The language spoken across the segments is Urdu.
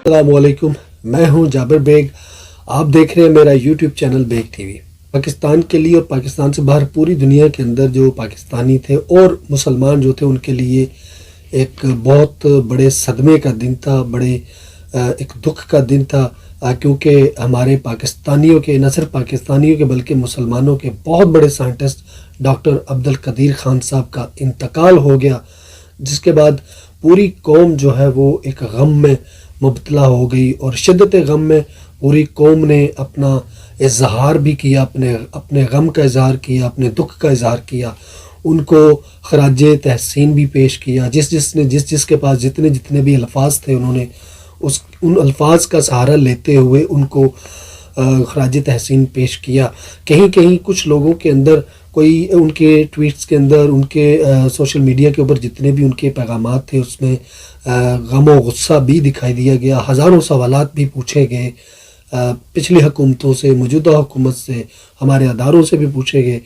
السلام علیکم، میں ہوں جابر بیگ. آپ دیکھ رہے ہیں میرا یوٹیوب چینل بیگ ٹی وی. پاکستان کے لیے اور پاکستان سے باہر پوری دنیا کے اندر جو پاکستانی تھے اور مسلمان جو تھے ان کے لیے ایک بہت بڑے صدمے کا دن تھا، بڑے ایک دکھ کا دن تھا، کیونکہ ہمارے پاکستانیوں کے، نہ صرف پاکستانیوں کے بلکہ مسلمانوں کے بہت بڑے سائنٹسٹ ڈاکٹر عبدالقدیر خان صاحب کا انتقال ہو گیا، جس کے بعد پوری قوم جو ہے وہ ایک غم میں مبتلا ہو گئی. اور شدت غم میں پوری قوم نے اپنا اظہار بھی کیا، اپنے غم کا اظہار کیا، اپنے دکھ کا اظہار کیا. ان کو خراج تحسین بھی پیش کیا. جس کے پاس جتنے بھی الفاظ تھے انہوں نے ان الفاظ کا سہارا لیتے ہوئے ان کو خراج تحسین پیش کیا. کہیں کچھ لوگوں کے اندر کوئی ان کے ٹویٹس کے اندر، ان کے سوشل میڈیا کے اوپر جتنے بھی ان کے پیغامات تھے اس میں غم و غصہ بھی دکھائی دیا گیا. ہزاروں سوالات بھی پوچھے گئے، پچھلی حکومتوں سے، موجودہ حکومت سے، ہمارے اداروں سے بھی پوچھے گئے،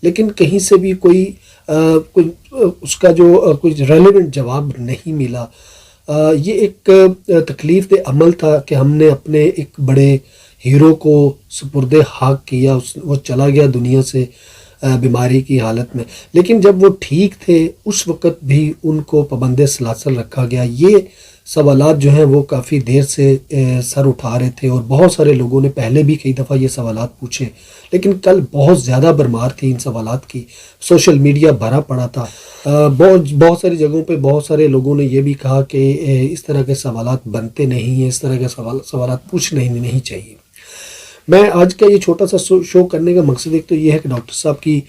لیکن کہیں سے بھی کوئی اس کا جو کوئی ریلیونٹ جواب نہیں ملا. یہ ایک تکلیف دہ عمل تھا کہ ہم نے اپنے ایک بڑے ہیرو کو سپرد خاک کیا. وہ چلا گیا دنیا سے بیماری کی حالت میں، لیکن جب وہ ٹھیک تھے اس وقت بھی ان کو پابند سلاسل رکھا گیا. یہ سوالات جو ہیں وہ کافی دیر سے سر اٹھا رہے تھے اور بہت سارے لوگوں نے پہلے بھی کئی دفعہ یہ سوالات پوچھے، لیکن کل بہت زیادہ بھرمار تھی ان سوالات کی. سوشل میڈیا بھرا پڑا تھا. بہت ساری جگہوں پہ بہت سارے لوگوں نے یہ بھی کہا کہ اس طرح کے سوالات بنتے نہیں ہیں، اس طرح کے سوالات پوچھنے نہیں چاہیے. میں آج کا یہ چھوٹا سا شو کرنے کا مقصد ایک تو یہ ہے کہ ڈاکٹر صاحب کی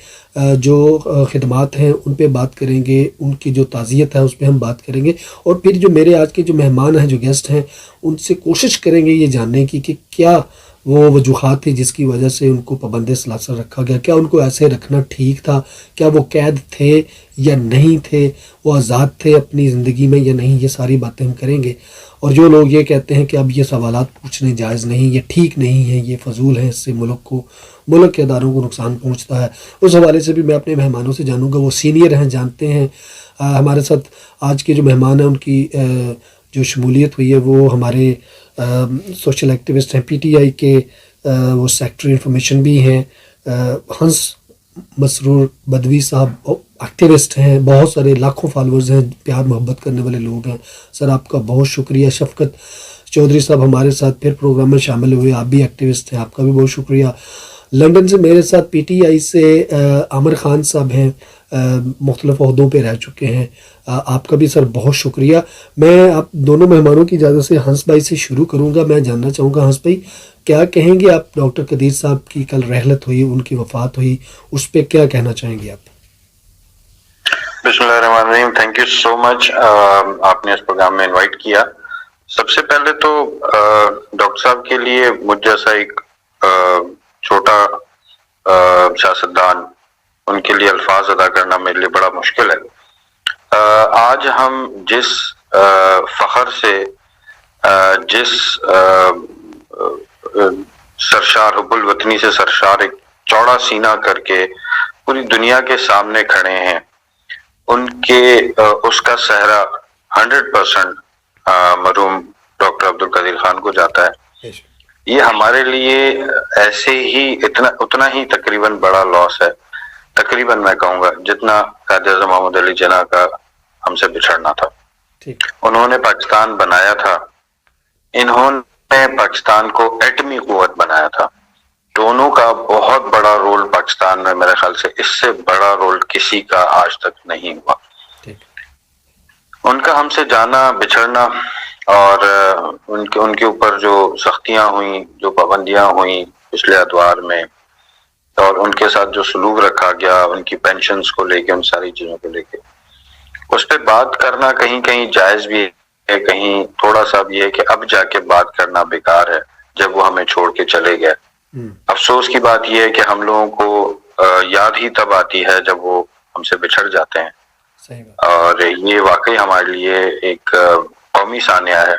جو خدمات ہیں ان پہ بات کریں گے، ان کی جو تعزیت ہے اس پہ ہم بات کریں گے، اور پھر جو میرے آج کے جو مہمان ہیں، جو گیسٹ ہیں، ان سے کوشش کریں گے یہ جاننے کی کہ کیا وہ وجوہات تھی جس کی وجہ سے ان کو پابند سلاسل رکھا گیا. کیا ان کو ایسے رکھنا ٹھیک تھا؟ کیا وہ قید تھے یا نہیں تھے؟ وہ آزاد تھے اپنی زندگی میں یا نہیں؟ یہ ساری باتیں ہم کریں گے. اور جو لوگ یہ کہتے ہیں کہ اب یہ سوالات پوچھنے جائز نہیں، یہ ٹھیک نہیں ہیں، یہ فضول ہیں، اس سے ملک کے اداروں کو نقصان پہنچتا ہے، اس حوالے سے بھی میں اپنے مہمانوں سے جانوں گا. وہ سینئر ہیں، جانتے ہیں. ہمارے ساتھ آج کے جو مہمان ہیں ان کی جو شمولیت ہوئی ہے وہ ہمارے سوشل ایکٹیوسٹ ہیں، پی ٹی آئی کے وہ سیکٹری انفارمیشن بھی ہیں. ہنس مسرور بدوی صاحب ایکٹیوسٹ ہیں، بہت سارے لاکھوں فالورز ہیں، پیار محبت کرنے والے لوگ ہیں. سر آپ کا بہت شکریہ. شفقت چودھری صاحب ہمارے ساتھ پھر پروگرام میں شامل ہوئے، آپ بھی ایکٹیوسٹ ہیں، آپ کا بھی بہت شکریہ. لندن سے میرے ساتھ پی ٹی آئی سے عامر خان صاحب ہیں، مختلف عہدوں پہ رہ چکے ہیں، آپ کا بھی سر بہت شکریہ. میں آپ دونوں مہمانوں کی اجازت سے ہنس بھائی سے شروع کروں گا. میں جاننا چاہوں گا ہنس بھائی کیا کہیں گے آپ؟ ڈاکٹر قدیر صاحب کی کل رحلت ہوئی، ان کی وفات ہوئی، اس پہ کیا کہنا چاہیں گے آپ؟ بسم اللہ الرحمن الرحیم. تھینک یو سو مچ، آپ نے اس پروگرام میں انوائٹ کیا. سب سے پہلے تو ڈاکٹر صاحب کے لیے مجھ جیسا ایک چھوٹا سیاستدان، ان کے لیے الفاظ ادا کرنا میرے لیے بڑا مشکل ہے. آج ہم جس فخر سے، جس سرشار حب الوطنی سے سرشار ایک چوڑا سینہ کر کے پوری دنیا کے سامنے کھڑے ہیں، ان کے اس کا سہرا 100% مرحوم ڈاکٹر عبدالقدیر خان کو جاتا ہے. یہ ہمارے لیے ایسے ہی اتنا ہی تقریباً بڑا لاس ہے، تقریباً میں کہوں گا، جتنا قائد اعظم محمد علی جناح کا ہم سے بچھڑنا تھا. انہوں نے پاکستان بنایا تھا، انہوں نے پاکستان کو ایٹمی قوت بنایا تھا. دونوں کا بہت بڑا رول پاکستان میں، میرے خیال سے اس سے بڑا رول کسی کا آج تک نہیں ہوا. ان کا ہم سے جانا، بچھڑنا، اور ان کے اوپر جو سختیاں ہوئیں، جو پابندیاں ہوئیں پچھلے ادوار میں، اور ان کے ساتھ جو سلوک رکھا گیا ان کی پینشنز کو لے کے، ان ساری چیزوں کو لے کے، اس پہ بات کرنا کہیں جائز بھی ہے، کہیں تھوڑا سا بھی ہے کہ اب جا کے بات کرنا بیکار ہے جب وہ ہمیں چھوڑ کے چلے گئے. افسوس کی بات یہ ہے کہ ہم لوگوں کو یاد ہی تب آتی ہے جب وہ ہم سے بچھڑ جاتے ہیں، اور یہ واقعی ہمارے لیے ایک قومی سانحہ ہے.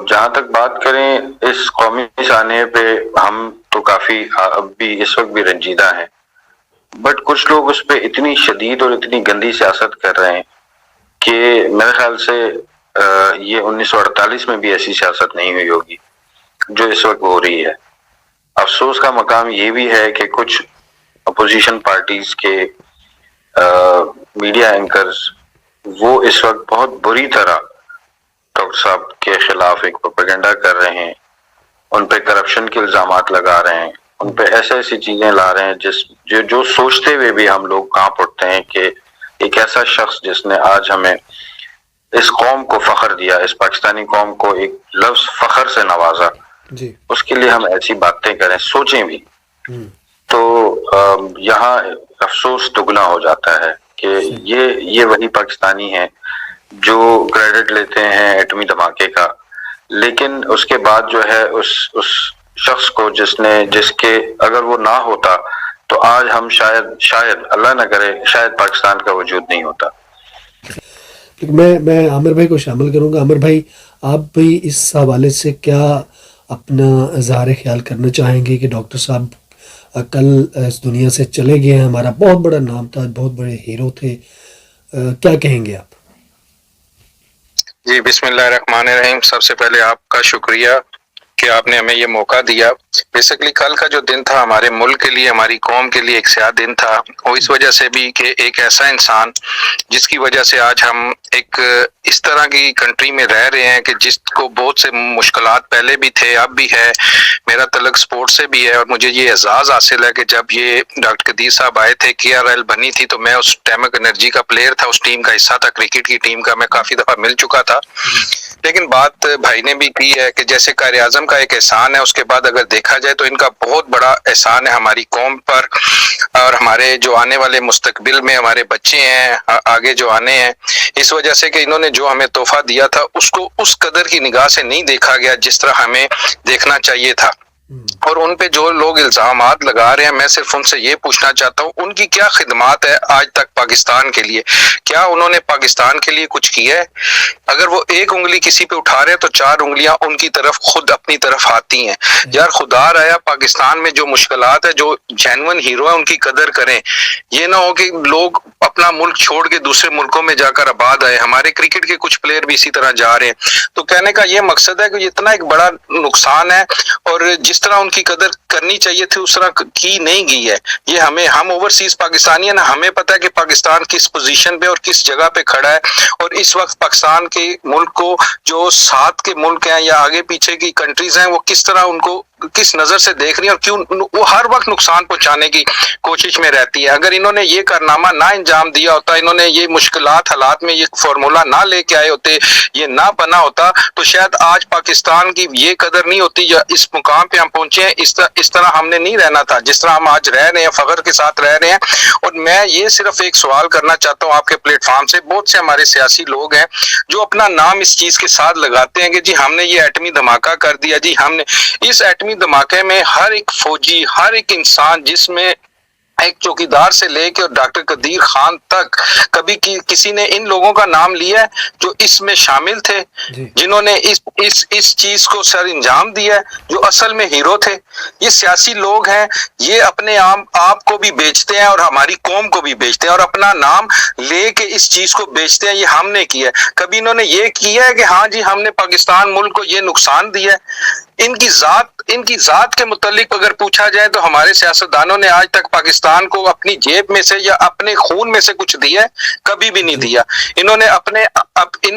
جہاں تک بات کریں اس قومی سانحے پہ، ہم تو کافی اب بھی اس وقت بھی رنجیدہ ہیں، بٹ کچھ لوگ اس پہ اتنی شدید اور اتنی گندی سیاست کر رہے ہیں کہ میرے خیال سے یہ 1948 میں بھی ایسی سیاست نہیں ہوئی ہوگی جو اس وقت ہو رہی ہے. افسوس کا مقام یہ بھی ہے کہ کچھ اپوزیشن پارٹیز کے میڈیا اینکرز وہ اس وقت بہت بری طرح ڈاکٹر صاحب کے خلاف ایک پروپیگنڈا کر رہے ہیں، ان پہ کرپشن کے الزامات لگا رہے ہیں، ان پہ ایسی چیزیں لا رہے ہیں جو سوچتے ہوئے بھی ہم لوگ کانپ اٹھتے ہیں کہ ایک ایسا شخص جس نے آج ہمیں اس قوم کو فخر دیا، اس پاکستانی قوم کو ایک لفظ فخر سے نوازا، اس کے لیے ہم ایسی باتیں کریں، سوچیں بھی، تو یہاں افسوس دگنا ہو جاتا ہے کہ یہ وہی پاکستانی ہیں جو کریڈٹ لیتے ہیں ایٹمی دھماکے کا، لیکن اس کے بعد جو ہے اس شخص کو جس کے اگر وہ نہ ہوتا تو آج ہم شاید اللہ نہ کرے شاید پاکستان کا وجود نہیں ہوتا. میں عامر بھائی کو شامل کروں گا. عامر بھائی، آپ بھی اس حوالے سے کیا اپنا اظہار خیال کرنا چاہیں گے کہ ڈاکٹر صاحب کل اس دنیا سے چلے گئے ہیں؟ ہمارا بہت بڑا نام تھا، بہت بڑے ہیرو تھے، کیا کہیں گے آپ؟ جی بسم اللہ الرحمن الرحیم. سب سے پہلے آپ کا شکریہ کہ آپ نے ہمیں یہ موقع دیا. بیسیکلی کل کا جو دن تھا ہمارے ملک کے لیے، ہماری قوم کے لیے ایک سیاہ دن تھا، اور اس وجہ سے بھی کہ ایک ایسا انسان جس کی وجہ سے آج ہم ایک اس طرح کی کنٹری میں رہ رہے ہیں کہ جس کو بہت سے مشکلات پہلے بھی تھے، اب بھی ہے. میرا تعلق سپورٹ سے بھی ہے، اور مجھے یہ اعزاز حاصل ہے کہ جب یہ ڈاکٹر قدیر صاحب آئے تھے، KRL بنی تھی، تو میں اس ٹیمک انرجی کا پلیئر تھا، اس ٹیم کا حصہ تھا، کرکٹ کی ٹیم کا. میں کافی دفعہ مل چکا تھا، لیکن بات بھائی نے بھی کی ہے کہ جیسے قائد اعظم کا ایک احسان ہے، اس کے بعد اگر دیکھا جائے تو ان کا بہت بڑا احسان ہے ہماری قوم پر اور ہمارے جو آنے والے مستقبل میں ہمارے بچے ہیں آگے جو آنے ہیں. اس وجہ سے کہ انہوں نے جو ہمیں تحفہ دیا تھا اس کو اس قدر کی نگاہ سے نہیں دیکھا گیا جس طرح ہمیں دیکھنا چاہیے تھا. اور ان پہ جو لوگ الزامات لگا رہے ہیں، میں صرف ان سے یہ پوچھنا چاہتا ہوں ان کی کیا خدمات ہے آج تک پاکستان کے لیے؟ کیا انہوں نے پاکستان کے لیے کچھ کیا ہے؟ اگر وہ ایک انگلی کسی پہ اٹھا رہے ہیں تو 4 انگلیاں ان کی طرف خود اپنی طرف آتی ہیں. یار خدا رہا پاکستان میں جو مشکلات ہے، جو جینون ہیرو ہیں ان کی قدر کریں. یہ نہ ہو کہ لوگ اپنا ملک چھوڑ کے دوسرے ملکوں میں جا کر آباد آئے. ہمارے کرکٹ کے کچھ پلیئر بھی اسی طرح جا رہے ہیں. تو کہنے کا یہ مقصد ہے کہ اتنا ایک بڑا نقصان ہے، اور جس طرح ان کی قدر کرنی چاہیے تھی اس طرح کی نہیں گئی ہے. یہ ہم اوورسیز پاکستانی ہیں نا، ہمیں پتہ ہے کہ پاکستان کس پوزیشن پہ اور کس جگہ پہ کھڑا ہے. اور اس وقت پاکستان کے ملک کو جو ساتھ کے ملک ہیں یا آگے پیچھے کی کنٹریز ہیں وہ کس طرح ان کو کس نظر سے دیکھ رہی ہیں، اور کیوں وہ ہر وقت نقصان پہنچانے کی کوشش میں رہتی ہے. اگر انہوں نے یہ کارنامہ نہ انجام دیا ہوتا، انہوں نے یہ مشکلات حالات میں یہ فارمولا نہ لے کے آئے ہوتے، یہ نہ بنا ہوتا، تو شاید آج پاکستان کی یہ قدر نہیں ہوتی یا اس مقام پہ ہم پہنچے ہیں. اس طرح ہم نے نہیں رہنا تھا جس طرح ہم آج رہ رہے ہیں، فخر کے ساتھ رہ رہے ہیں. اور میں یہ صرف ایک سوال کرنا چاہتا ہوں آپ کے پلیٹ فارم سے. بہت سے ہمارے سیاسی لوگ ہیں جو اپنا نام اس چیز کے ساتھ لگاتے ہیں کہ جی ہم نے یہ ایٹمی دھماکہ کر دیا. جی ہم نے اس ایٹمی دھماکے میں ہر ایک فوجی، ہر ایک انسان، جس میں ایک چوکیدار سے لے کے ڈاکٹر قدیر خان تک، کبھی کسی نے ان لوگوں کا نام لیا ہے جو اس میں شامل تھے، جنہوں نے اس چیز کو سر انجام دیا ہے، جو اصل میں ہیرو تھے. یہ سیاسی لوگ ہیں، یہ اپنے آپ کو بھی بیچتے ہیں اور ہماری قوم کو بھی بیچتے ہیں، اور اپنا نام لے کے اس چیز کو بیچتے ہیں. یہ ہم نے کیا ہے. کبھی انہوں نے یہ کیا ہے کہ ہاں جی ہم نے پاکستان ملک کو یہ نقصان دیا ہے؟ ان کی ذات کے متعلق اگر پوچھا جائے تو ہمارے سیاستدانوں نے آج تک پاکستان کو اپنی جیب میں سے یا اپنے خون میں سے کچھ دیا ہے؟ کبھی بھی نہیں دیا. انہوں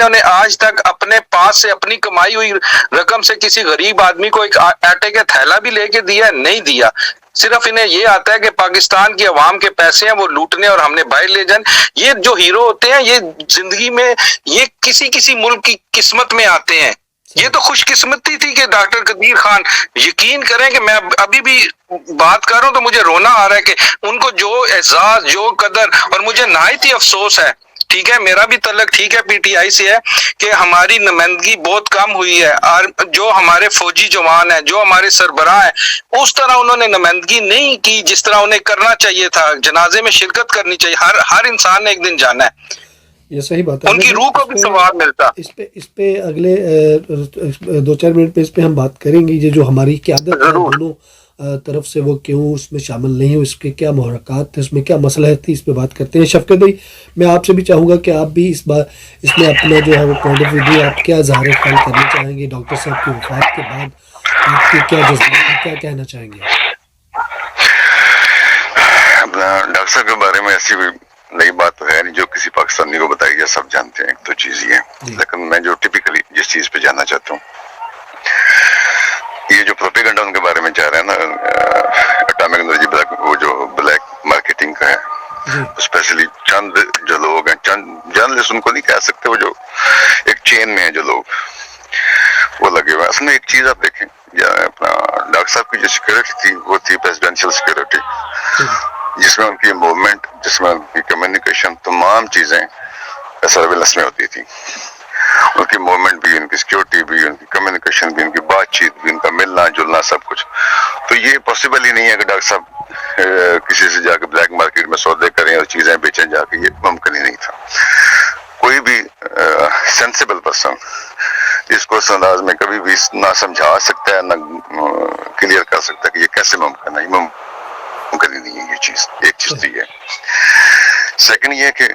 نے آج تک اپنے پاس سے اپنی کمائی ہوئی رقم سے کسی غریب آدمی کو ایک آٹے کا تھیلا بھی لے کے دیا؟ نہیں دیا. صرف انہیں یہ آتا ہے کہ پاکستان کی عوام کے پیسے ہیں وہ لوٹنے اور ہم نے باہر لے جان. یہ جو ہیرو ہوتے ہیں یہ زندگی میں یہ کسی ملک کی قسمت میں آتے ہیں. یہ تو خوش قسمتی تھی کہ ڈاکٹر قدیر خان، یقین کریں کہ میں ابھی بھی بات کر رہا ہوں تو مجھے رونا آ رہا ہے کہ ان کو جو اعزاز، جو قدر، اور مجھے نہایت ہی افسوس ہے، ٹھیک ہے میرا بھی تعلق ٹھیک ہے PTI سے ہے، کہ ہماری نمائندگی بہت کم ہوئی ہے. اور جو ہمارے فوجی جوان ہیں، جو ہمارے سربراہ ہیں، اس طرح انہوں نے نمائندگی نہیں کی جس طرح انہیں کرنا چاہیے تھا. جنازے میں شرکت کرنی چاہیے. ہر انسان نے ایک دن جانا ہے. یہ صحیح بات ہے. ان کی روح کو بھی ثواب ملتا. اس پہ اگلے 2-4 منٹ پہ اس پہ ہم بات کریں گے. یہ جو ہماری قیادت ہے، طرف سے وہ کیوں اس میں شامل نہیں ہوئے, اس کے کیا محرکات تھے, اس میں کیا مصلحت تھی, اس پہ بات کرتے ہیں. شفقت بھائی, میں آپ سے بھی چاہوں گا کہ آپ بھی اس میں اپنا جو ہے وہ پوائنٹ آف ویو, آپ کیا اظہار خیال کرنا چاہیں گے ڈاکٹر صاحب کی وفات کے بعد, آپ کے کیا جذبات ہیں, کیا کہنا چاہیں گے؟ ڈاکٹر صاحب کے بارے میں ایسی کوئی نئی بات تو ہے نہیں جو کسی پاکستانی کو بتائی جائے, سب جانتے ہیں, تو چیز یہ ہے. لیکن میں جو ٹپیکلی جس چیز پہ جاننا چاہتا ہوں, یہ جو پروپیگنڈا ان کے بارے میں چاہ رہے ہیں نا, اٹامک انرجی بلیک, وہ جو بلیک مارکیٹنگ کا ہے, اسپیشلی چند جو لوگ ہیں, چند جرنلسٹ ان کو نہیں کہہ سکتے, وہ جو ایک چین میں ہیں جو لوگ وہ لگے ہوئے. اصل میں ایک چیز آپ دیکھیں, اپنا ڈاکٹر صاحب کی جو سیکورٹی تھی وہ تھی پریزیڈینشیل سیکورٹی, جس میں ان کی موومنٹ, جس میں ان کی کمیونیکیشن, تمام چیزیں سرویلنس میں ہوتی تھی. ان کی موومنٹ بھی, ان کی سیکورٹی بھی, ان کی کمیونیکیشن بھی, ان کی بات چیت بھی, ان کا ملنا جلنا سب کچھ. تو یہ پاسبل ہی نہیں ہے کہ ڈاکٹر صاحب کسی سے جا کے بلیک مارکیٹ میں سودے کریں اور چیزیں بیچیں جا کے, یہ ممکن ہی نہیں تھا. کوئی بھی سینسیبل پرسن اس کو اس انداز میں کبھی بھی نہ سمجھا سکتا ہے, نہ کلیئر کر سکتا ہے کہ یہ کیسے ممکن ہے. یہ ممکن ہی نہیں ہے یہ چیز. ایک چیز تو یہ ہے. سیکنڈ یہ کہ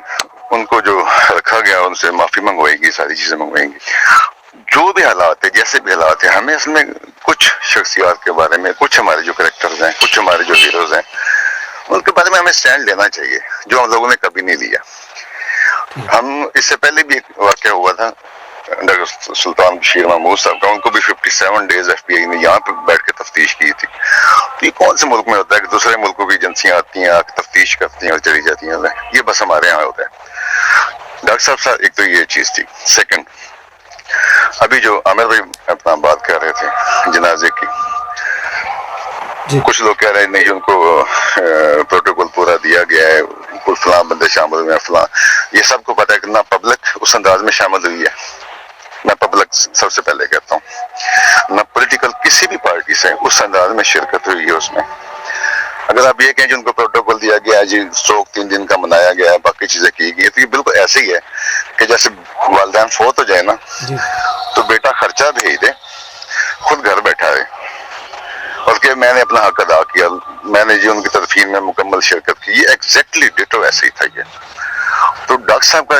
ان کو جو رکھا گیا, ان سے معافی منگوائے گی, ساری چیزیں منگوائیں گی. جو بھی حالات ہیں, جیسے بھی حالات ہیں, ہمیں اس میں کچھ شخصیات کے بارے میں, کچھ ہمارے جو کریکٹرز ہیں, کچھ ہمارے جو ہیروز ہیں, ان کے بارے میں ہمیں سٹینڈ لینا چاہیے, جو ہم لوگوں نے کبھی نہیں لیا. ہم اس سے پہلے بھی ایک واقعہ ہوا تھا ڈاکٹر سلطان بشیر محمود صاحب کا, ان کو بھی 57 ڈیز ایف بی آئی نے یہاں پہ بیٹھ کے تفتیش کی تھی. تو یہ کون سے ملک میں ہوتا ہے کہ دوسرے ملکوں کی ایجنسیاں آتی ہیں, آ کے تفتیش کرتی ہیں اور چلی جاتی ہیں؟ یہ بس ہمارے یہاں ہوتا ہے. ڈاکٹر صاحب ایک تو یہ چیز تھی. سیکنڈ, ابھی جو عامر بھائی اپنا بات کر رہے تھے جنازے کی, کچھ لوگ کہہ رہے ہیں نہیں ان کو پروٹوکول پورا دیا گیا ہے, کوئی فلاں بندے شامل ہوئے ہیں, فلاں. یہ سب کو پتا ہے کہ نہ پبلک اس انداز میں شامل ہوئی ہے, میں پبلک سب سے پہلے کہتا ہوں, نہ پولیٹیکل کسی بھی پارٹی سے اس انداز میں شرکت ہوئی ہے اس میں. اگر آپ یہ کہیں کہ ان کو پروٹوکول دیا گیا ہے, جی سوگ 3 دن کا منایا گیا ہے, باقی چیزیں کی گئی, تو یہ بالکل ایسے ہی ہے کہ جیسے والدین فوت ہو جائے نا, تو بیٹا خرچہ بھیج دے, خود گھر بیٹھا ہے, اور کہ میں نے اپنا حق ادا کیا, میں نے جی ان کی تدفین میں مکمل شرکت کی. یہ ایگزیکٹلی ڈیٹو ایسے ہی تھا یہ. تو ڈاکٹر صاحب کا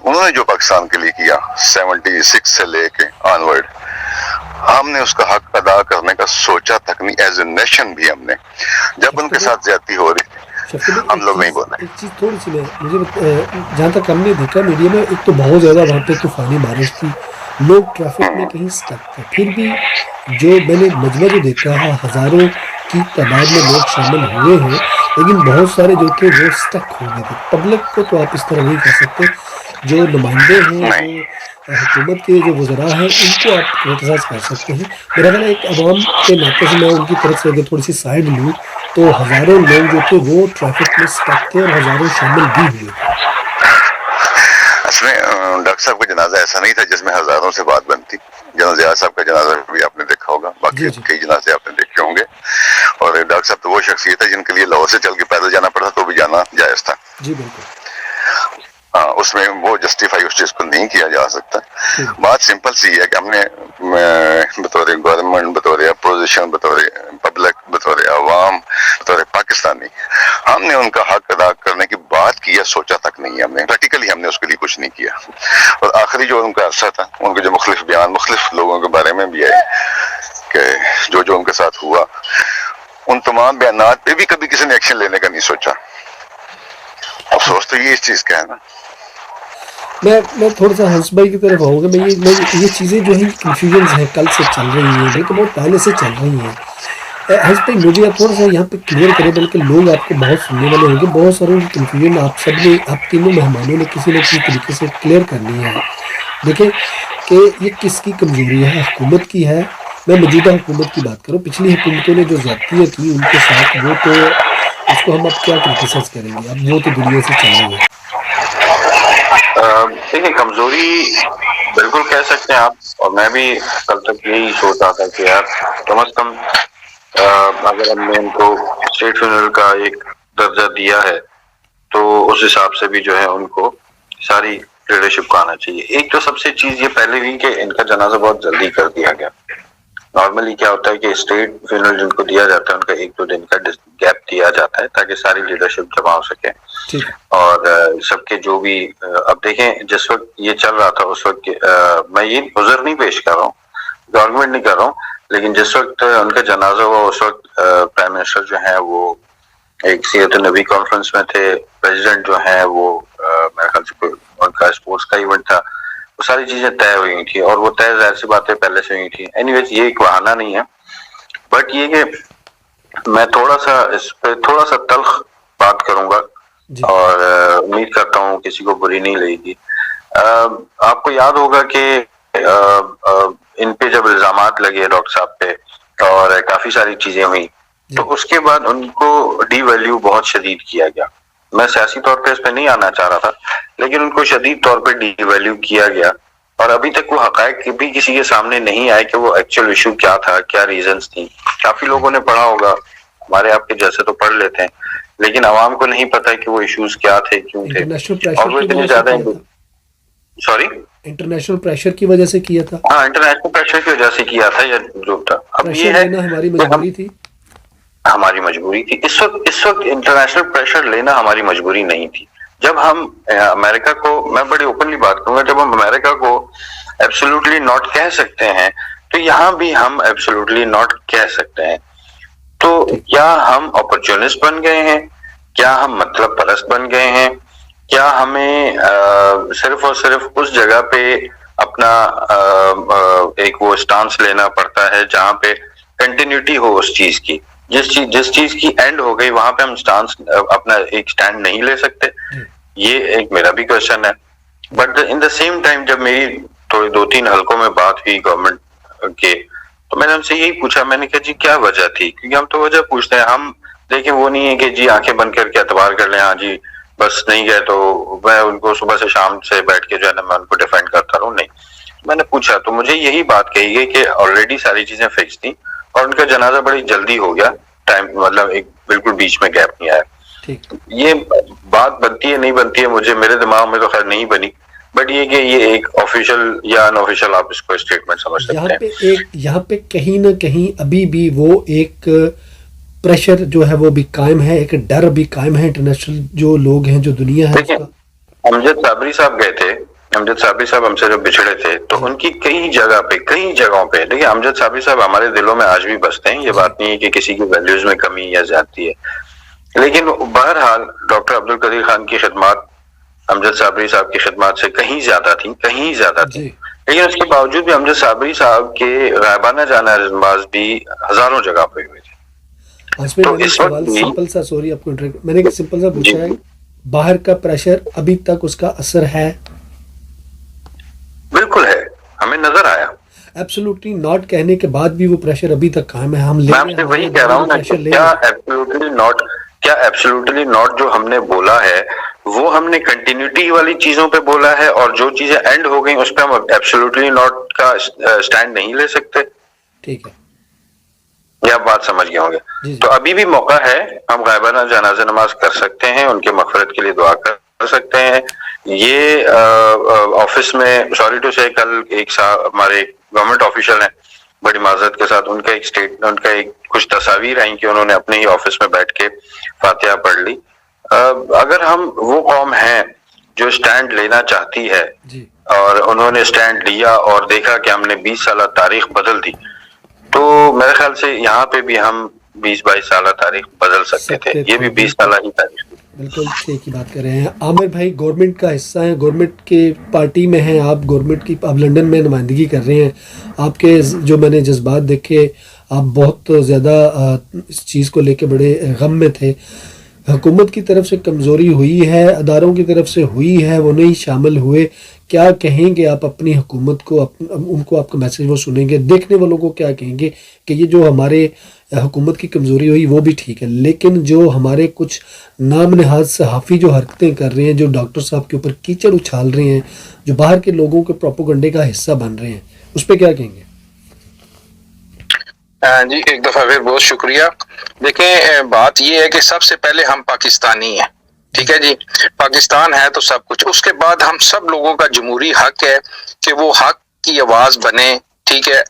انہوں نے جو پاکستان کے لیے کیا 76 سے لے کے آنورڈ, ہم نے اس کا حق ادا کرنے کا سوچا تک نہیں, ایز اے نیشن بھی ہم نے. جب ان کے ساتھ زیادتی ہو رہی تھی ہم لوگ نہیں بول رہے. ایک چیز تھوڑی سی مجھے جہاں تک ہم نے دیکھا میڈیا میں, ایک تو بہت زیادہ وہاں پہ طوفانی بارش تھی, لوگ ٹریفک میں کہیں سٹک تھے, پھر بھی جو میں نے مجمع جو دیکھا ہے, ہزاروں کی تعداد میں لوگ شامل ہوئے ہیں, لیکن بہت سارے جو تھے وہ سٹک ہو گئے تھے. پبلک کو تو آپ اس طرح نہیں کہہ سکتے, جو نمائندے ہیں, جو حکومت کے جو وزراء ہیں, ان کو آپ کرٹیسائز کر سکتے ہیں. میرا خیال ہے ایک عوام کے ناطے سے میں ان کی طرف سے اگر تھوڑی سی سائڈ لوں تو ہزاروں لوگ جو تھے وہ ٹریفک میں سٹک تھے, اور ہزاروں شامل بھی ہوئے تھے. اصل میں ڈاکٹر صاحب کا جنازہ ایسا نہیں تھا جس میں ہزاروں سے بات بنتی. جنرل ضیاء صاحب کا جنازہ بھی آپ نے دیکھا ہوگا, باقی کئی جنازے آپ نے دیکھے ہوں گے. اور ڈاکٹر صاحب تو وہ شخصیت ہے جن کے لیے لاہور سے چل کے پیدل جانا پڑا تو بھی جانا جائز تھا. جی بالکل. اس میں وہ جسٹیفائی اس چیز کو نہیں کیا جا سکتا. بات سمپل سی ہے کہ ہم نے بطور گورنمنٹ, بطور اپوزیشن, بطور پبلک, بطور عوام, بطور پاکستانی, ہم نے ان کا حق ادا کرنے کی بات کی ہے, سوچا تک نہیں. ہم نے پریکٹیکلی ہم نے اس کے لیے کچھ نہیں کیا. اور آخری جو ان کا عرصہ تھا, ان کے جو مختلف بیان مختلف لوگوں کے بارے میں بھی آئے کہ جو ان کے ساتھ ہوا, ان تمام بیانات پہ بھی کبھی کسی نے ایکشن لینے کا نہیں سوچا. افسوس تو یہ اس چیز کا ہے نا. میں تھوڑا سا ہنس بھائی کی طرف آؤں گا. میں یہ چیزیں جو ہیں کنفیوژنز ہیں کل سے چل رہی ہیں, بلکہ بہت پہلے سے چل رہی ہیں. ہنس بھائی مجھے آپ تھوڑا سا یہاں پہ کلیئر کریں, بلکہ لوگ آپ کو بہت سننے والے ہوں گے. بہت ساروں کی کنفیوژن آپ سب نے, آپ تینوں مہمانوں نے کسی نہ کسی طریقے سے کلیئر کرنی ہے. دیکھیں کہ یہ کس کی کمزوری ہے, حکومت کی ہے. میں موجودہ حکومت کی بات کروں, پچھلی حکومتوں نے جو زیادتیاں کی ان کے ساتھ, وہ تو اس کو ہم اب کیا کرٹیسائز کریں گے, اب وہ تو دنیا سے چلے گئے. دیکھیں کمزوری بالکل کہہ سکتے ہیں آپ, اور میں بھی کل تک یہی سوچ رہا تھا کہ یار کم از کم اگر ہم نے ان کو اسٹیٹ فنرل کا ایک درجہ دیا ہے تو اس حساب سے بھی جو ہے ان کو ساری لیڈرشپ کو آنا چاہیے. ایک تو سب سے چیز یہ پہلے بھی کہ ان کا جنازہ بہت جلدی کر دیا گیا, نارملی کیا ہوتا ہے کہ اسٹیٹ فنرل جن کو دیا جاتا ہے ان کا 1-2 دن کا گیپ دیا جاتا ہے تاکہ ساری لیڈرشپ جمع ہو سکے. اور سب کے جو بھی اب دیکھیں جس وقت یہ چل رہا تھا اس وقت میں یہ عذر نہیں پیش کر رہا ہوں, گورنمنٹ نہیں کر رہا ہوں, لیکن جس وقت ان کا جنازہ ہوا اس وقت پرائم منسٹر جو ہیں وہ ایک سیرت النبی کانفرنس میں تھے, پریزیڈنٹ جو ہیں وہ میرے خیال سے ان کا اسپورٹس کا ایونٹ تھا, وہ ساری چیزیں طے ہوئی تھی اور وہ طے ظاہر سی باتیں پہلے سے ہوئی تھی. اینی ویز یہ ایک بہانہ نہیں ہے, بٹ یہ کہ میں تھوڑا سا اس پہ تھوڑا سا تلخ بات کروں گا اور امید کرتا ہوں کسی کو بری نہیں لگے گی. آپ کو یاد ہوگا کہ ان پہ جب الزامات لگے ڈاکٹر صاحب پہ اور کافی ساری چیزیں ہوئی تو اس کے بعد ان کو ڈی ویلیو بہت شدید کیا گیا. میں سیاسی طور پہ اس پہ نہیں آنا چاہ رہا تھا, لیکن ان کو شدید طور پہ ڈی ویلیو کیا گیا اور ابھی تک وہ حقائق بھی کسی کے سامنے نہیں آئے کہ وہ ایکچوئل ایشو کیا تھا, کیا ریزنز تھی. کافی لوگوں نے پڑھا ہوگا, ہمارے آپ کے جیسے تو پڑھ لیتے ہیں, لیکن عوام کو نہیں پتا کہ وہ ایشوز کیا تھے, کیوں تھے, اور وہ اتنے زیادہ سوری انٹرنیشنل پریشر کی وجہ سے کیا تھا. ہاں, انٹرنیشنل پریشر کی وجہ سے کیا تھا یا جو تھا. اب یہ ہے ہماری مجبوری تھی, ہماری مجبوری تھی. اس وقت انٹرنیشنل پریشر لینا ہماری مجبوری نہیں تھی. جب ہم امریکہ کو, میں بڑی اوپنلی بات کروں گا, جب ہم امریکہ کو ایبسولوٹلی ناٹ کہہ سکتے ہیں تو یہاں بھی ہم ایبسولوٹلی ناٹ کہہ سکتے ہیں. تو کیا ہم اپرچونسٹ بن گئے ہیں, کیا ہم مطلب پرست بن گئے ہیں, کیا ہمیں صرف اور صرف اس جگہ پہ اپنا ایک وہ اسٹانس لینا پڑتا ہے جہاں پہ کنٹینیوٹی ہو اس چیز کی, جس چیز کی اینڈ ہو گئی وہاں پہ ہم اسٹانس اپنا ایک اسٹینڈ نہیں لے سکتے. یہ ایک میرا بھی کوشچن ہے. But in the same time جب میری تھوڑی 2-3 حلقوں میں بات ہوئی گورنمنٹ کے تو میں نے ان سے یہی پوچھا, میں نے کہا جی کیا وجہ تھی, کیونکہ ہم تو وجہ پوچھتے ہیں. ہم دیکھیں وہ نہیں ہے کہ جی آنکھیں بند کر کے اعتبار کر لیں, ہاں جی بس نہیں گئے تو میں ان کو صبح سے شام سے بیٹھ کے جو ہے نا میں ان کو ڈیفینڈ کرتا رہوں. نہیں, میں نے پوچھا تو مجھے یہی بات کہی گئی کہ آلریڈی ساری چیزیں فکس تھیں اور ان کا جنازہ بڑی جلدی ہو گیا, ٹائم مطلب ایک بالکل بیچ میں گیپ نہیں آیا. یہ بات بنتی ہے نہیں بنتی ہے مجھے, میرے دماغ میں تو خیر نہیں بنی, بٹ یہ کہ یہ ایک آفیشیل یا ان آفیشیل آپ اس کو اسٹیٹمنٹ سمجھ سکتے ہیں. یہاں پہ کہیں نہ کہیں ابھی بھی وہ ایک پریشر جو ہے وہ بھی قائم ہے, ایک ڈر بھی قائم ہے انٹرنیشنل جو لوگ ہیں, جو دنیا ہے. امجد صابری صاحب گئے تھے, امجد صابری صاحب ہم سے جو بچھڑے تھے تو ان کی کئی جگہوں پہ دیکھیں امجد صابری صاحب ہمارے دلوں میں آج بھی بستے ہیں. یہ بات نہیں ہے کہ کسی کی ویلیوز میں کمی یا زیادتی ہے, لیکن بہرحال ڈاکٹر عبد القدیر خان کی خدمات امجد صابری صاحب کی خدمات سے کہیں زیادہ تھیں. لیکن اس کے باوجود بھی امجد صابری صاحب کے غائبانہ جانا نماز بھی ہزاروں جگہ پہ ہوئے تھے. تو اس وقت سمپل سا, سوری آپ کو میں نے سمپل سا پوچھا ہے, باہر کا پریشر ابھی تک اس کا اثر ہے؟ بالکل ہے, ہمیں نظر آیا. ایبسولوٹلی ناٹ کہنے کے بعد بھی وہ پریشر ابھی تک قائم ہے. ہم میں آپ سے وہی کہہ رہا ہوں نا, کیا ایبسولوٹلی ناٹ جو ہم نے بولا ہے وہ ہم نے کنٹینیوٹی والی چیزوں پہ بولا ہے, اور جو چیزیں اینڈ ہو گئیں اس پہ ہم ایبسولوٹلی ناٹ کا اسٹینڈ نہیں لے سکتے. ٹھیک ہے, یہ آپ بات سمجھ گئے ہوں گے. تو ابھی بھی موقع ہے, ہم غائبانہ جنازہ نماز کر سکتے ہیں, ان کے مغفرت کے لیے دعا کر سکتے ہیں. یہ آفس میں سوری ٹو سے کل ایک ہمارے گورنمنٹ آفیشل ہیں, بڑی معذرت کے ساتھ ان کا ایک اسٹیٹمنٹ, ان کا ایک کچھ تصاویر آئیں کہ انہوں نے اپنے ہی آفس میں بیٹھ کے فاتحہ پڑھ لی. اگر ہم وہ قوم ہیں جو اسٹینڈ لینا چاہتی ہے اور انہوں نے اسٹینڈ لیا اور دیکھا کہ ہم نے 20 سالہ تاریخ بدل دی, تو میرے خیال سے یہاں پہ بھی ہم 20-22 سالہ تاریخ بدل سکتے تھے. یہ بھی 20 سالہ ہی تاریخ تھی. بالکل ٹھیک کی بات کر رہے ہیں. عامر بھائی گورنمنٹ کا حصہ ہیں, گورنمنٹ کے پارٹی میں ہیں آپ, گورنمنٹ کی آپ لنڈن میں نمائندگی کر رہے ہیں. آپ کے جو میں نے جذبات دیکھے, آپ بہت زیادہ اس چیز کو لے کے بڑے غم میں تھے. حکومت کی طرف سے کمزوری ہوئی ہے, اداروں کی طرف سے ہوئی ہے, وہ نہیں شامل ہوئے. کیا کہیں گے آپ اپنی حکومت کو, ان کو آپ کا میسج وہ سنیں گے, دیکھنے والوں کو کیا کہیں گے کہ یہ جو ہمارے حکومت کی کمزوری ہوئی وہ بھی ٹھیک ہے, لیکن جو ہمارے کچھ نام نہاد صحافی جو حرکتیں کر رہے ہیں, جو ڈاکٹر صاحب کے اوپر کیچڑ اچھال رہے ہیں, جو باہر کے لوگوں کے پروپیگنڈے کا حصہ بن رہے ہیں, اس پہ کیا کہیں گے؟ جی ایک دفعہ پھر بہت شکریہ. دیکھیں بات یہ ہے کہ سب سے پہلے ہم پاکستانی ہیں, ٹھیک ہے جی, پاکستان ہے تو سب کچھ. اس کے بعد ہم سب لوگوں کا جمہوری حق ہے کہ وہ حق کی آواز بنے, ٹھیک ٹھیک ہے،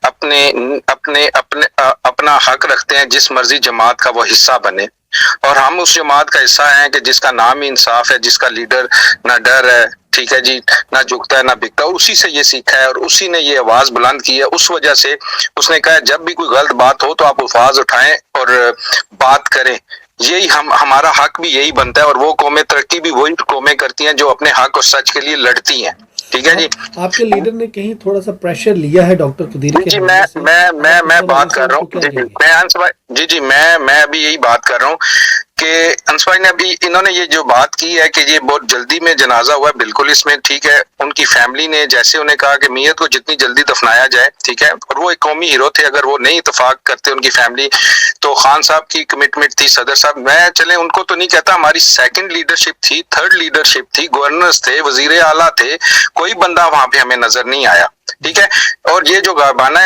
اپنا حق رکھتے ہیں جس مرضی جماعت کا وہ حصہ بنے، اور ہم اس جماعت کا حصہ ہیں کہ جس کا نام ہی انصاف ہے، جس کا لیڈر نہ ڈر ہے، ٹھیک ہے جی، نہ جھکتا ہے نہ بکتا، اور اسی سے یہ سیکھا ہے اور اسی نے یہ آواز بلند کی ہے. اس وجہ سے اس نے کہا ہے جب بھی کوئی غلط بات ہو تو آپ الفاظ اٹھائیں اور بات کریں. یہی ہمارا حق بھی یہی بنتا ہے، اور وہ قومیں ترقی بھی وہی قومیں کرتی ہیں جو اپنے حق اور سچ کے لیے لڑتی ہیں. ٹھیک ہے جی. آپ کے لیڈر نے کہیں تھوڑا سا پریشر لیا ہے ڈاکٹر قدیر کے جی حوالے سے؟ میں بات کر رہا ہوں میں ابھی یہی بات کر رہا ہوں کہ انس بھائی نے ابھی انہوں نے یہ جو بات کی ہے کہ یہ بہت جلدی میں جنازہ ہوا ہے، بالکل اس میں ٹھیک ہے. ان کی فیملی نے جیسے انہیں کہا کہ میت کو جتنی جلدی دفنایا جائے، ٹھیک ہے، اور وہ ایک قومی ہیرو تھے، اگر وہ نہیں اتفاق کرتے ان کی فیملی تو خان صاحب کی کمٹمنٹ تھی، صدر صاحب، میں چلے ان کو تو نہیں کہتا، ہماری سیکنڈ لیڈرشپ تھی، تھرڈ لیڈرشپ تھی، گورنرز تھے، وزیر اعلیٰ تھے، کوئی بندہ وہاں پہ ہمیں نظر نہیں آیا. ٹھیک ہے. اور یہ جو غائبانہ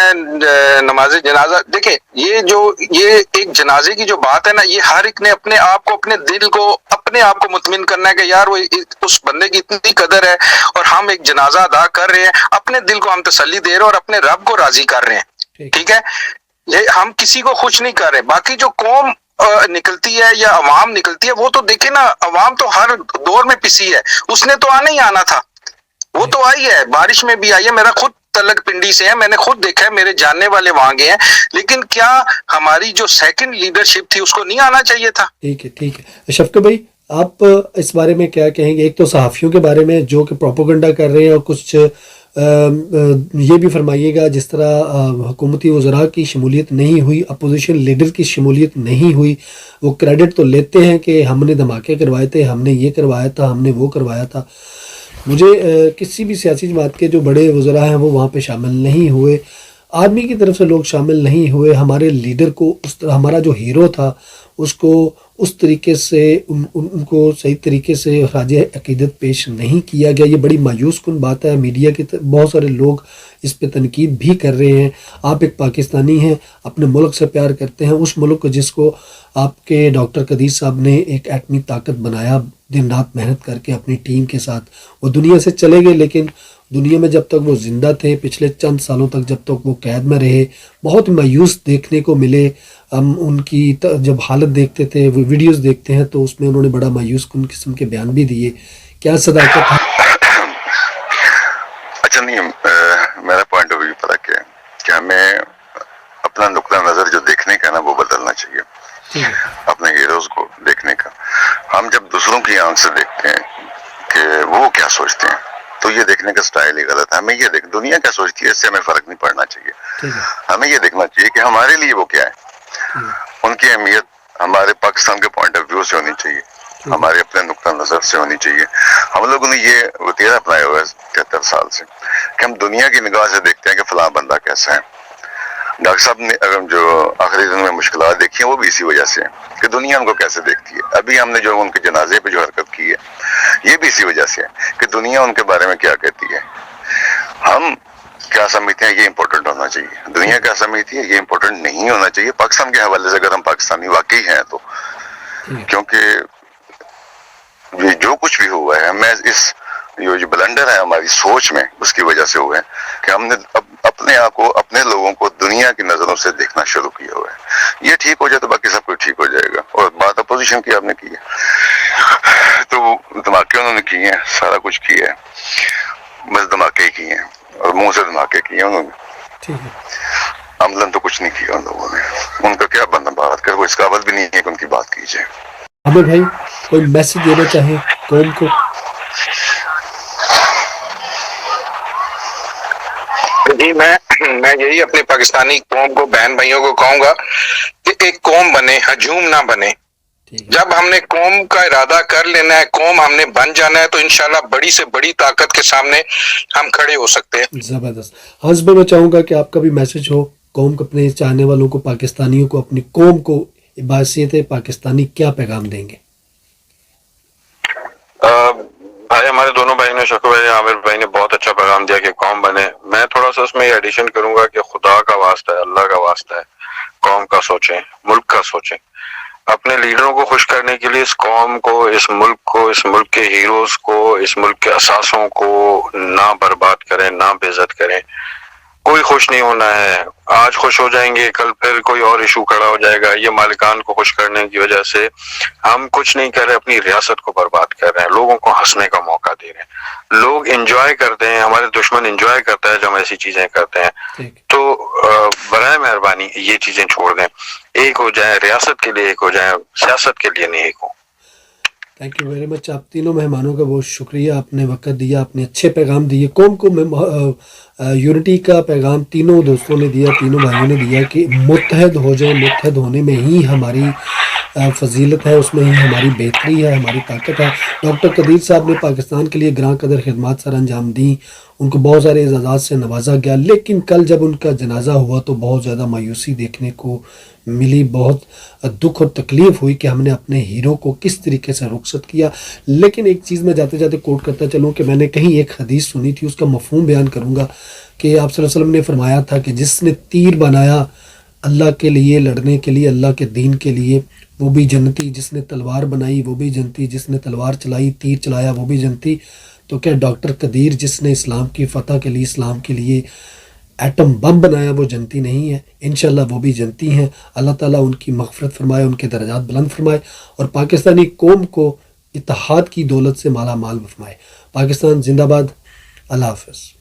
نماز جنازہ، دیکھیں یہ ایک جنازے کی جو بات ہے نا، یہ ہر ایک نے اپنے آپ کو، اپنے دل کو، اپنے آپ کو مطمئن کرنا ہے کہ یار وہ اس بندے کی اتنی قدر ہے اور ہم ایک جنازہ ادا کر رہے ہیں، اپنے دل کو ہم تسلی دے رہے ہیں اور اپنے رب کو راضی کر رہے ہیں. ٹھیک ہے. یہ ہم کسی کو خوش نہیں کر رہے. باقی جو قوم نکلتی ہے یا عوام نکلتی ہے، وہ تو دیکھیں نا، عوام تو ہر دور میں پسی ہے، اس نے تو آنا ہی آنا تھا، وہ تو آئی ہے، بارش میں بھی آئی ہے. میرا خود تلک پنڈی سے ہے، میں نے خود دیکھا ہے، میرے جاننے والے وہاں گئے ہیں. لیکن کیا ہماری جو سیکنڈ لیڈرشپ تھی اس کو نہیں آنا چاہیے تھا؟ ٹھیک ہے. شفقت بھائی، آپ اس بارے میں کیا کہیں گے؟ ایک تو صحافیوں کے بارے میں جو کہ پروپیگنڈا کر رہے ہیں، اور کچھ یہ بھی فرمائیے گا جس طرح حکومتی وزراء کی شمولیت نہیں ہوئی، اپوزیشن لیڈر کی شمولیت نہیں ہوئی، وہ کریڈٹ تو لیتے ہیں کہ ہم نے دھماکے کروائے تھے، ہم نے یہ کروایا تھا، ہم نے وہ کروایا تھا. مجھے کسی بھی سیاسی جماعت کے جو بڑے وزراء ہیں وہ وہاں پہ شامل نہیں ہوئے، آرمی کی طرف سے لوگ شامل نہیں ہوئے. ہمارے لیڈر کو اس طرح، ہمارا جو ہیرو تھا اس کو اس طریقے سے ان کو صحیح طریقے سے خراج عقیدت پیش نہیں کیا گیا. یہ بڑی مایوس کن بات ہے. میڈیا کے بہت سارے لوگ اس پہ تنقید بھی کر رہے ہیں. آپ ایک پاکستانی ہیں، اپنے ملک سے پیار کرتے ہیں، اس ملک کو جس کو آپ کے ڈاکٹر قدیر صاحب نے ایک ایٹمی طاقت بنایا دن رات محنت کر کے اپنی ٹیم کے ساتھ. وہ دنیا سے چلے گئے، لیکن دنیا میں جب تک وہ زندہ تھے، پچھلے چند سالوں تک جب تک وہ قید میں رہے، بہت مایوس دیکھنے کو ملے. ہم ان کی جب حالت دیکھتے تھے، وہ ویڈیوز دیکھتے ہیں تو اس میں انہوں نے بڑا مایوس کن قسم کے بیان بھی دیے. کیا صداقت ہے؟ اچھا، نہیں، میرا پوائنٹ آف ویو پتہ کیا ہے کہ ہمیں اپنا نقطہ نظر جو دیکھنے کا نا وہ بدلنا چاہیے، اپنے ہیروز کو دیکھنے کا. ہم جب دوسروں کی آنکھ سے دیکھتے ہیں کہ وہ کیا سوچتے ہیں تو یہ دیکھنے کا سٹائل ہی غلط ہے. ہمیں یہ دنیا کیا سوچتی ہے اس سے ہمیں فرق نہیں پڑنا چاہیے. ہمیں یہ دیکھنا چاہیے کہ ہمارے لیے وہ کیا ہے. ان کی اہمیت ہمارے پاکستان کے پوائنٹ آف ویو سے ہونی چاہیے، ہمارے اپنے نقطہ نظر سے ہونی چاہیے. ہم لوگوں نے یہ وتیرہ اپنایا ہوا ہے 73 سال سے کہ ہم دنیا کی نگاہ سے دیکھتے ہیں کہ فلاں بندہ کیسا ہے. ڈاکٹر صاحب نے جو آخری دن میں مشکلات دیکھی ہیں وہ بھی اسی وجہ سے ہیں کہ دنیا ان کو کیسے دیکھتی ہے. ابھی ہم نے جو ان کے جنازے پہ جو حرکت کی ہے یہ بھی اسی وجہ سے ہے کہ دنیا ان کے بارے میں کیا کہتی ہے. ہم کیا سمجھتے ہیں یہ امپورٹنٹ ہونا چاہیے، دنیا کیا سمجھتی ہے یہ امپورٹنٹ نہیں ہونا چاہیے. پاکستان کے حوالے سے اگر ہم پاکستانی واقعی ہیں تو، کیونکہ یہ جو کچھ بھی ہوا ہے، میں اس یہ جو بلنڈر ہے ہماری سوچ میں اس کی وجہ سے ہوئے ہیں کہ ہم نے اپنے آپ کو، اپنے لوگوں کو دنیا کی نظروں سے دیکھنا شروع کیا ہوا ہے. یہ ٹھیک ہو جائے تو باقی سب کچھ ٹھیک ہو جائے گا. اور بات اپوزیشن کی آپ نے کی ہے تو دھماکے انہوں نے کیے ہیں، سارا کچھ کیا ہے، بس دھماکے ہی کیے ہیں اور منہ سے دھماکے کیے ہیں انہوں نے. عملاً تو کچھ نہیں کیا ان لوگوں نے. ان کا کیا بندہ بات کر، وہ اس قابل بھی نہیں ہے کہ ان کی بات کی جائے. عامر بھائی، کوئی میسج دینا چاہیں قوم کو؟ جی، میں یہی اپنے پاکستانی قوم کو، بہن بھائیوں کو کہوں گا کہ ایک قوم بنے، ہجوم نہ بنے. جب ہم نے قوم کا ارادہ کر لینا ہے، قوم ہم نے بن جانا ہے تو انشاءاللہ بڑی سے بڑی طاقت کے سامنے ہم کھڑے ہو سکتے ہیں. زبردست. ہنس بھائی، میں چاہوں گا کہ آپ کا بھی میسج ہو قوم کو، اپنے چاہنے والوں کو، پاکستانیوں کو، اپنی قوم کو بحیثیت پاکستانی کیا پیغام دیں گے؟ بھائی، ہمارے دونوں بھائی نے، شکر بھائی، عامر بھائی نے بہت اچھا پیغام دیا کہ قوم بنے. میں تھوڑا سا اس میں یہ ایڈیشن کروں گا کہ خدا کا واسطہ ہے، اللہ کا واسطہ ہے، قوم کا سوچیں، ملک کا سوچیں. اپنے لیڈروں کو خوش کرنے کے لیے اس قوم کو، اس ملک کو، اس ملک کے ہیروز کو، اس ملک کے اثاثوں کو نہ برباد کریں، نہ بے عزت کریں. کوئی خوش نہیں ہونا ہے. آج خوش ہو جائیں گے, کل پھر کوئی اور ایشو کھڑا ہو جائے گا. یہ مالکان کو خوش کرنے کی وجہ سے ہم کچھ نہیں کر رہے, اپنی ریاست کو برباد کر رہے ہیں, لوگوں کو ہنسنے کا موقع دے رہے ہیں. لوگ انجوائے کرتے ہیں, ہمارے دشمن انجوائے کرتا ہے جب ہم ایسی چیزیں کرتے ہیں. تو برائے مہربانی یہ چیزیں چھوڑ دیں, ایک ہو جائیں, ریاست کے لیے ایک ہو جائیں, سیاست کے لیے نہیں ایک ہو. Thank you very much. آپ تینوں مہمانوں کا بہت شکریہ, آپ نے وقت دیا, آپ نے اچھے پیغام دیے قوم کو. یونٹی کا پیغام تینوں دوستوں نے دیا, تینوں بھائیوں نے دیا کہ متحد ہو جائیں. متحد ہونے میں ہی ہماری فضیلت ہے, اس میں ہی ہماری بہتری ہے, ہماری طاقت ہے. ڈاکٹر قدیر صاحب نے پاکستان کے لیے گراں قدر خدمات سر انجام دیں, ان کو بہت سارے اعزازات سے نوازا گیا, لیکن کل جب ان کا جنازہ ہوا تو بہت زیادہ مایوسی دیکھنے کو ملی. بہت دکھ اور تکلیف ہوئی کہ ہم نے اپنے ہیرو کو کس طریقے سے رخصت کیا. لیکن ایک چیز میں جاتے جاتے کوٹ کرتا چلوں کہ میں نے کہیں ایک حدیث سنی تھی, اس کا مفہوم بیان کروں گا کہ آپ صلی اللہ علیہ وسلم نے فرمایا تھا کہ جس نے تیر بنایا اللہ کے لیے, لڑنے کے لیے, اللہ کے دین کے لیے, وہ بھی جنتی. جس نے تلوار بنائی وہ بھی جنتی. جس نے تلوار چلائی, تیر چلایا, وہ بھی جنتی. تو کیا ڈاکٹر قدیر جس نے اسلام کی فتح کے لیے, اسلام کے لیے ایٹم بم بنایا, وہ جنتی نہیں ہے؟ انشاءاللہ وہ بھی جنتی ہیں. اللہ تعالیٰ ان کی مغفرت فرمائے, ان کے درجات بلند فرمائے, اور پاکستانی قوم کو اتحاد کی دولت سے مالا مال فرمائے. پاکستان زندہ باد. اللہ حافظ.